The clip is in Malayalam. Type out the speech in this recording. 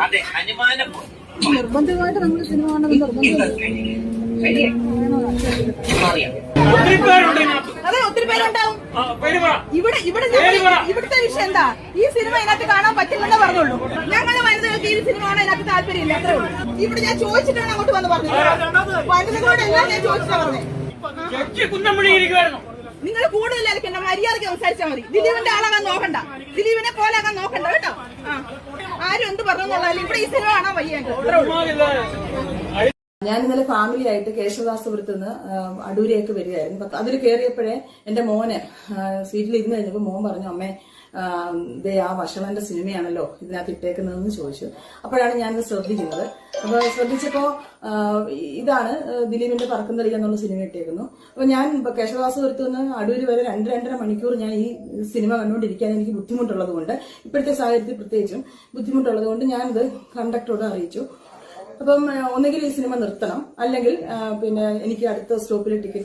അതെ, അനുമാനം നിർബന്ധമായിട്ട് നമ്മൾ സിനിമ കാണുന്നത് അതെ, ഒത്തിരി പേരുണ്ടാവും. ഇവിടുത്തെ വിഷയം എന്താ? ഈ സിനിമ ഇതിനകത്ത് കാണാൻ പറ്റില്ലെന്നേ പറഞ്ഞുള്ളൂ. ഞങ്ങളുടെ വനിതകൾക്ക് ഈ സിനിമ കാണാൻ ഇതിനകത്ത് താല്പര്യമില്ല, അത്രേ ഉള്ളൂ. ഇവിടെ ഞാൻ ചോദിച്ചിട്ടാണ് അങ്ങോട്ട് വന്ന് പറഞ്ഞത്. വനിതകളോടെല്ലാം ഞാൻ ചോദിച്ചിട്ടാ പറഞ്ഞത്. നിങ്ങൾ കൂടുതലായിരിക്കും മര്യാദയ്ക്ക് സംസാരിച്ചാൽ മതി. ദിലീപിന്റെ ആളാകാൻ നോക്കണ്ട, ദിലീപിനെ പോലാകാൻ നോക്കണ്ട കേട്ടോ. ആരും എന്ത് പറഞ്ഞെന്നുള്ളതല്ല, ഇവിടെ ഈ സിനിമ കാണാൻ വയ്യ. ഞാൻ ഇന്നലെ ഫാമിലി ആയിട്ട് കേശവദാസപുരത്ത് നിന്ന് അടൂരേക്ക് വരികയായിരുന്നു. അതിൽ കയറിയപ്പോഴേ എന്റെ മോന് സീറ്റിൽ ഇരുന്ന് കഴിഞ്ഞപ്പോൾ മോൻ പറഞ്ഞു, അമ്മേ ദേ ആ വഷളന്റെ സിനിമയാണല്ലോ ഇതിനകത്ത് ഇട്ടേക്കുന്നതെന്ന് ചോദിച്ചു. അപ്പോഴാണ് ഞാനിത് ശ്രദ്ധിക്കുന്നത്. അപ്പൊ ശ്രദ്ധിച്ചപ്പോ ഇതാണ് ദിലീപിന്റെ പറക്കുന്നളി എന്നുള്ള സിനിമ ഇട്ടേക്കുന്നു. അപ്പൊ ഞാൻ കേശവദാസപുരത്ത് നിന്ന് അടൂര് വരെ 2-2.5 മണിക്കൂർ ഞാൻ ഈ സിനിമ കണ്ടുകൊണ്ടിരിക്കാൻ എനിക്ക് ബുദ്ധിമുട്ടുള്ളത് കൊണ്ട്, ഇപ്പോഴത്തെ സാഹചര്യത്തിൽ പ്രത്യേകിച്ചും ബുദ്ധിമുട്ടുള്ളത് കൊണ്ട് ഞാനിത് കണ്ടക്ടറോട് അറിയിച്ചു. അപ്പം ഒന്നുകിൽ ഈ സിനിമ നിർത്തണം, അല്ലെങ്കിൽ പിന്നെ എനിക്ക് അടുത്ത സ്റ്റോപ്പിൽ ടിക്കറ്റ്